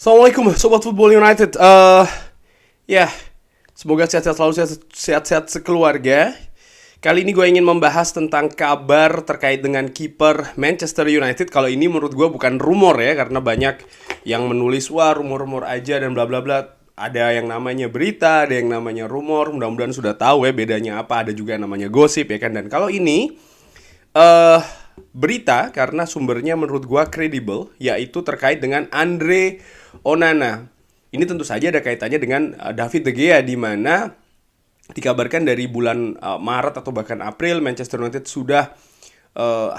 Assalamualaikum Sobat Football United. Ya, semoga sehat-sehat selalu, sehat-sehat sekeluarga. Kali ini gue ingin membahas tentang kabar terkait dengan kiper Manchester United. Kalau ini menurut gue bukan rumor ya, karena banyak yang menulis wah rumor-rumor aja dan bla bla bla. Ada yang namanya berita, ada yang namanya rumor. Mudah-mudahan sudah tahu ya bedanya apa. Ada juga yang namanya gosip ya kan. Dan kalau ini eh berita karena sumbernya menurut gua kredibel, yaitu terkait dengan Andre Onana. Ini tentu saja ada kaitannya dengan David De Gea, di mana dikabarkan dari bulan Maret atau bahkan April Manchester United sudah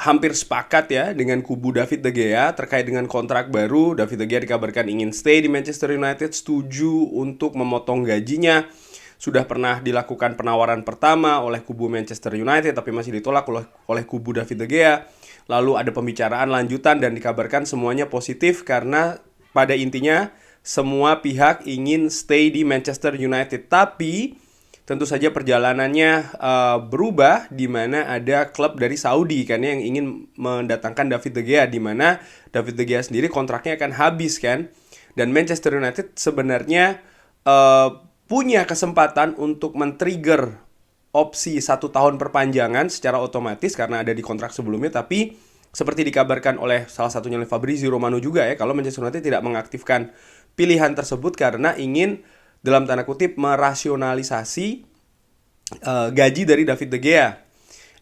hampir sepakat ya dengan kubu David De Gea terkait dengan kontrak baru. David De Gea dikabarkan ingin stay di Manchester United, setuju untuk memotong gajinya. Sudah pernah dilakukan penawaran pertama oleh kubu Manchester United tapi masih ditolak oleh kubu David De Gea. Lalu ada pembicaraan lanjutan dan dikabarkan semuanya positif karena pada intinya semua pihak ingin stay di Manchester United. Tapi tentu saja perjalanannya berubah, di mana ada klub dari Saudi kan yang ingin mendatangkan David De Gea, di mana David De Gea sendiri kontraknya akan habis kan. Dan Manchester United sebenarnya punya kesempatan untuk men-trigger opsi 1 tahun perpanjangan secara otomatis karena ada di kontrak sebelumnya. Tapi seperti dikabarkan oleh salah satunya oleh Fabrizio Romano juga ya, kalau Manchester United tidak mengaktifkan pilihan tersebut karena ingin dalam tanda kutip merasionalisasi gaji dari David De Gea.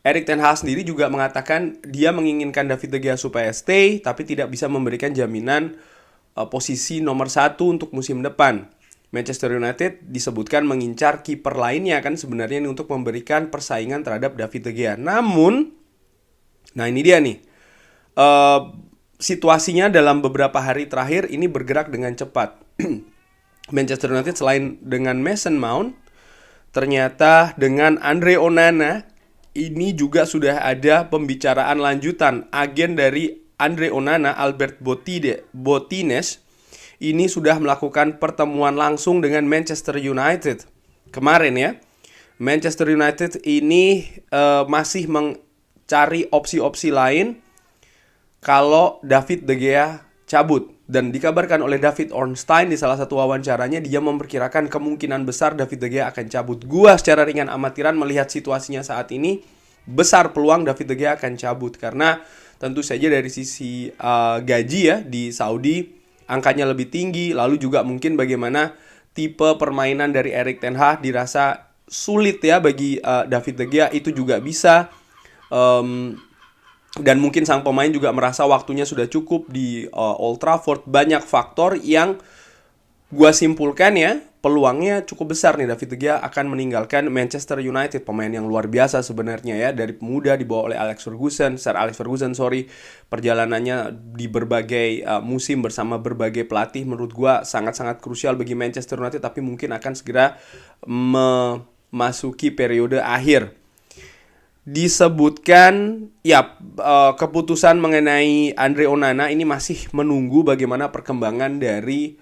Erik ten Hag sendiri juga mengatakan dia menginginkan David De Gea supaya stay, tapi tidak bisa memberikan jaminan posisi nomor 1 untuk musim depan. Manchester United disebutkan mengincar kiper lainnya kan sebenarnya ini untuk memberikan persaingan terhadap David De Gea. Namun, nah ini dia nih, situasinya dalam beberapa hari terakhir ini bergerak dengan cepat. Manchester United selain dengan Mason Mount, ternyata dengan Andre Onana ini juga sudah ada pembicaraan lanjutan. Agen dari Andre Onana, Albert Botines, ini sudah melakukan pertemuan langsung dengan Manchester United kemarin ya. Manchester United ini masih mencari opsi-opsi lain kalau David De Gea cabut. Dan dikabarkan oleh David Ornstein di salah satu wawancaranya, dia memperkirakan kemungkinan besar David De Gea akan cabut. Gua secara ringan amatiran melihat situasinya saat ini, besar peluang David De Gea akan cabut. Karena tentu saja dari sisi gaji ya di Saudi angkanya lebih tinggi. Lalu juga mungkin bagaimana tipe permainan dari Erik ten Hag dirasa sulit ya bagi David De Gea, itu juga bisa. Dan mungkin sang pemain juga merasa waktunya sudah cukup di Old Trafford. Banyak faktor yang gua simpulkan ya, peluangnya cukup besar nih David De Gea akan meninggalkan Manchester United. Pemain yang luar biasa sebenarnya ya, dari muda dibawa oleh Sir Alex Ferguson, perjalanannya di berbagai musim bersama berbagai pelatih menurut gua sangat-sangat krusial bagi Manchester United, tapi mungkin akan segera memasuki periode akhir. Disebutkan ya keputusan mengenai Andre Onana ini masih menunggu bagaimana perkembangan dari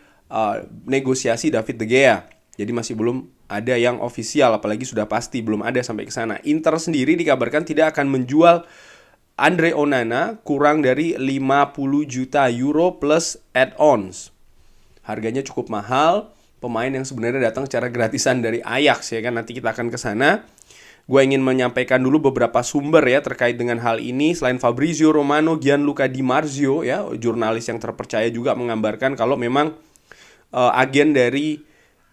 negosiasi David De Gea. Jadi masih belum ada yang ofisial, apalagi sudah pasti belum ada sampai ke sana. Inter sendiri dikabarkan tidak akan menjual Andre Onana kurang dari 50 juta euro plus add-ons. Harganya cukup mahal, pemain yang sebenarnya datang secara gratisan dari Ajax ya kan, nanti kita akan ke sana. Gue ingin menyampaikan dulu beberapa sumber ya terkait dengan hal ini. Selain Fabrizio Romano, Gianluca Di Marzio ya, jurnalis yang terpercaya juga mengambarkan kalau memang agen dari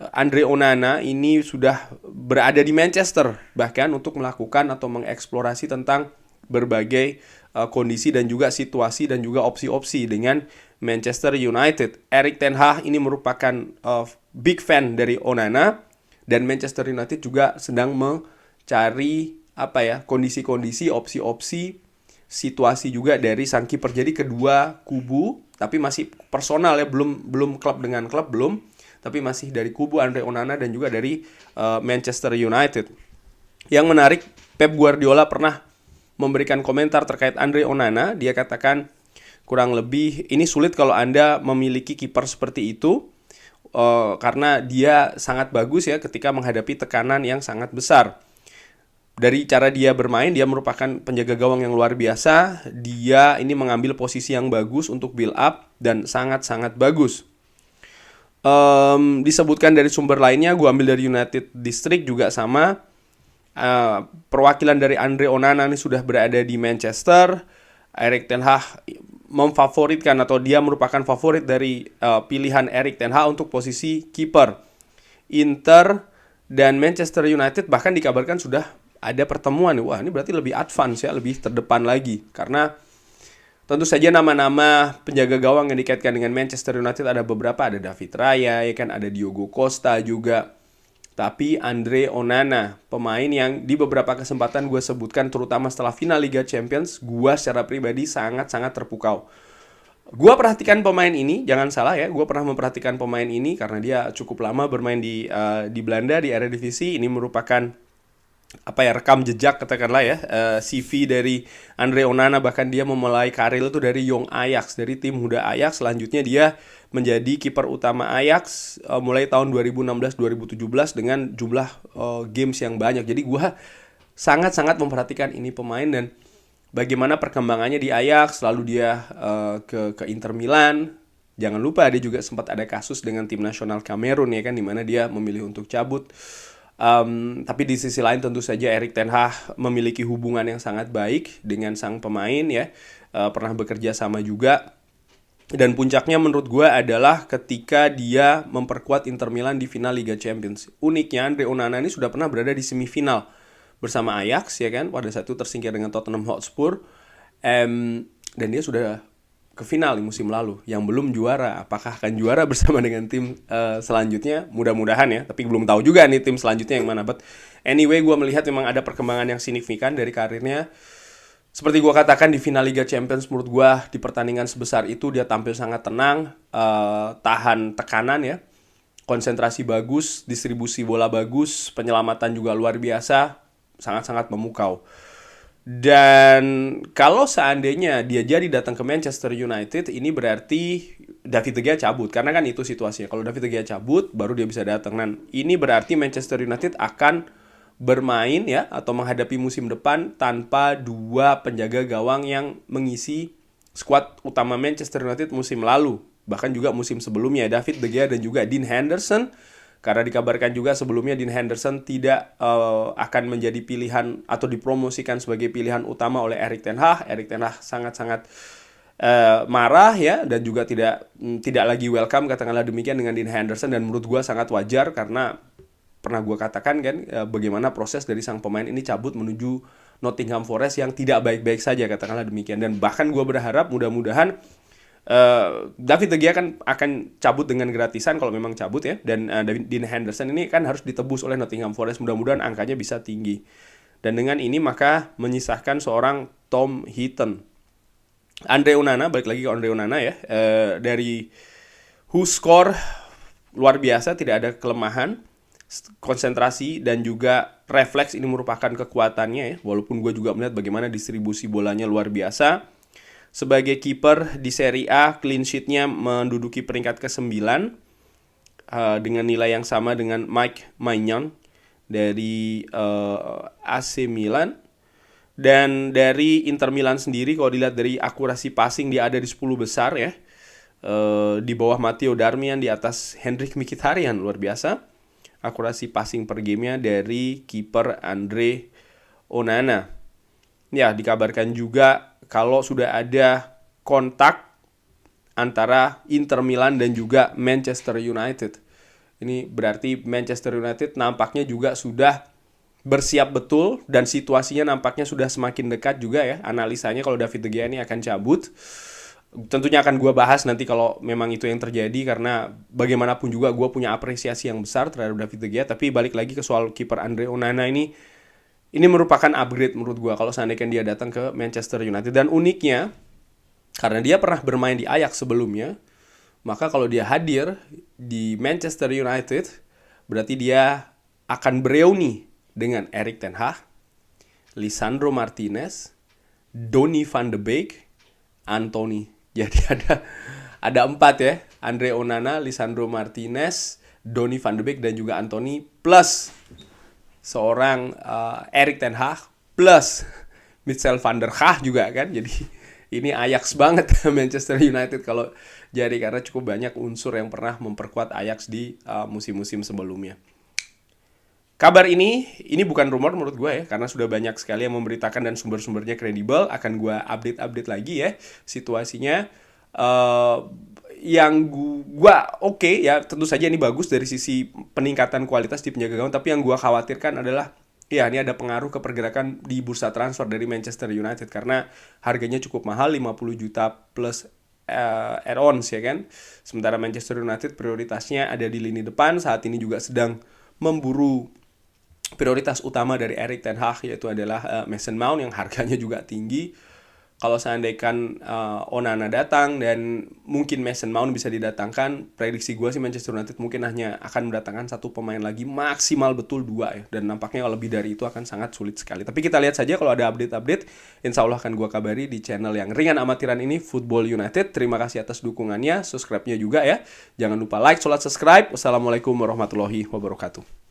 Andre Onana ini sudah berada di Manchester bahkan untuk melakukan atau mengeksplorasi tentang berbagai kondisi dan juga situasi dan juga opsi-opsi dengan Manchester United. Erik ten Hag ini merupakan big fan dari Onana, dan Manchester United juga sedang cari apa ya, kondisi-kondisi, opsi-opsi, situasi juga dari sang kiper. Jadi kedua kubu, tapi masih personal ya, belum klub dengan klub belum, tapi masih dari kubu Andre Onana dan juga dari Manchester United. Yang menarik, Pep Guardiola pernah memberikan komentar terkait Andre Onana. Dia katakan kurang lebih ini sulit kalau Anda memiliki kiper seperti itu, karena dia sangat bagus ya ketika menghadapi tekanan yang sangat besar. Dari cara dia bermain, dia merupakan penjaga gawang yang luar biasa. Dia ini mengambil posisi yang bagus untuk build up dan sangat-sangat bagus. Disebutkan dari sumber lainnya, gue ambil dari United District juga sama. Perwakilan dari Andre Onana ini sudah berada di Manchester. Erik ten Hag memfavoritkan atau dia merupakan favorit dari pilihan Erik ten Hag untuk posisi kiper. Inter dan Manchester United bahkan dikabarkan sudah ada pertemuan. Wah, ini berarti lebih advance ya, lebih terdepan lagi. Karena tentu saja nama-nama penjaga gawang yang dikaitkan dengan Manchester United ada beberapa, ada David Raya, ya kan, ada Diogo Costa juga. Tapi Andre Onana, pemain yang di beberapa kesempatan gue sebutkan, terutama setelah final Liga Champions, gue secara pribadi sangat-sangat terpukau. Gue perhatikan pemain ini, jangan salah ya, gue pernah memperhatikan pemain ini karena dia cukup lama bermain di Belanda, di Eredivisie. Ini merupakan rekam jejak katakanlah ya, CV dari Andre Onana. Bahkan dia memulai karir itu dari Young Ajax, dari tim muda Ajax. Selanjutnya dia menjadi kiper utama Ajax mulai tahun 2016-2017 dengan jumlah games yang banyak. Jadi gue sangat-sangat memperhatikan ini pemain dan bagaimana perkembangannya di Ajax. Lalu dia ke Inter Milan. Jangan lupa dia juga sempat ada kasus dengan tim nasional Kamerun ya kan, dimana dia memilih untuk cabut. Tapi di sisi lain tentu saja Erik ten Hag memiliki hubungan yang sangat baik dengan sang pemain ya, pernah bekerja sama juga. Dan puncaknya menurut gue adalah ketika dia memperkuat Inter Milan di final Liga Champions. Uniknya Andre Onana ini sudah pernah berada di semifinal bersama Ajax ya kan, pada saat itu tersingkir dengan Tottenham Hotspur. Dan dia sudah ke final di musim lalu yang belum juara. Apakah akan juara bersama dengan tim selanjutnya? Mudah-mudahan ya, tapi belum tahu juga nih tim selanjutnya yang mana. But anyway, gue melihat memang ada perkembangan yang signifikan dari karirnya. Seperti gue katakan, di final Liga Champions menurut gue di pertandingan sebesar itu dia tampil sangat tenang, tahan tekanan ya, konsentrasi bagus, distribusi bola bagus, penyelamatan juga luar biasa, sangat-sangat memukau. Dan kalau seandainya dia jadi datang ke Manchester United, ini berarti David De Gea cabut. Karena kan itu situasinya. Kalau David De Gea cabut, baru dia bisa datang. Dan ini berarti Manchester United akan bermain ya, atau menghadapi musim depan tanpa dua penjaga gawang yang mengisi skuad utama Manchester United musim lalu. Bahkan juga musim sebelumnya, David De Gea dan juga Dean Henderson. Karena dikabarkan juga sebelumnya Dean Henderson tidak akan menjadi pilihan atau dipromosikan sebagai pilihan utama oleh Erik ten Hag. Erik ten Hag sangat-sangat marah ya, dan juga tidak lagi welcome katakanlah demikian dengan Dean Henderson. Dan menurut gue sangat wajar karena pernah gue katakan kan bagaimana proses dari sang pemain ini cabut menuju Nottingham Forest yang tidak baik-baik saja katakanlah demikian. Dan bahkan gue berharap mudah-mudahan David De Gea akan cabut dengan gratisan kalau memang cabut ya, dan Dean Henderson ini kan harus ditebus oleh Nottingham Forest. Mudah-mudahan angkanya bisa tinggi. Dan dengan ini maka menyisahkan seorang Tom Heaton. Andre Onana, balik lagi ke Andre Onana ya, dari WhoScored luar biasa, tidak ada kelemahan, konsentrasi dan juga refleks ini merupakan kekuatannya ya. Walaupun gue juga melihat bagaimana distribusi bolanya luar biasa. Sebagai kiper di Serie A, clean sheet-nya menduduki peringkat ke-9 dengan nilai yang sama dengan Mike Maignan dari AC Milan. Dan dari Inter Milan sendiri, kalau dilihat dari akurasi passing, dia ada di 10 besar ya, di bawah Matteo Darmian, di atas Henrikh Mkhitaryan. Luar biasa akurasi passing per gamenya dari kiper Andre Onana. Ya, dikabarkan juga kalau sudah ada kontak antara Inter Milan dan juga Manchester United. Ini berarti Manchester United nampaknya juga sudah bersiap betul dan situasinya nampaknya sudah semakin dekat juga ya. Analisanya kalau David De Gea ini akan cabut. Tentunya akan gue bahas nanti kalau memang itu yang terjadi, karena bagaimanapun juga gue punya apresiasi yang besar terhadap David De Gea. Tapi balik lagi ke soal kiper Andre Onana ini merupakan upgrade menurut gue kalau seandainya dia datang ke Manchester United. Dan uniknya, karena dia pernah bermain di Ajax sebelumnya, maka kalau dia hadir di Manchester United, berarti dia akan bereuni dengan Erik ten Hag, Lisandro Martinez, Donny van de Beek, Anthony. Jadi ada 4 ya, Andre Onana, Lisandro Martinez, Donny van de Beek dan juga Anthony, plus seorang Erik ten Hag, plus Michel van der Gaag juga kan. Jadi ini Ajax banget Manchester United kalau jadi, karena cukup banyak unsur yang pernah memperkuat Ajax di musim-musim sebelumnya. Kabar ini bukan rumor menurut gue ya, karena sudah banyak sekali yang memberitakan dan sumber-sumbernya kredibel. Akan gue update lagi ya situasinya. eh yang gua oke ya, tentu saja ini bagus dari sisi peningkatan kualitas di penjaga gawang, tapi yang gua khawatirkan adalah ya ini ada pengaruh ke pergerakan di bursa transfer dari Manchester United karena harganya cukup mahal, 50 juta plus add-ons ya kan. Sementara Manchester United prioritasnya ada di lini depan, saat ini juga sedang memburu prioritas utama dari Erik ten Hag, yaitu adalah Mason Mount yang harganya juga tinggi. Kalau seandainya Onana datang dan mungkin Mason Mount bisa didatangkan, prediksi gue sih Manchester United mungkin hanya akan mendatangkan satu pemain lagi, maksimal betul dua ya. Dan nampaknya kalau lebih dari itu akan sangat sulit sekali. Tapi kita lihat saja kalau ada update-update, insya Allah akan gue kabari di channel yang ringan amatiran ini, Football United. Terima kasih atas dukungannya, subscribe-nya juga ya. Jangan lupa like, subscribe. Wassalamualaikum warahmatullahi wabarakatuh.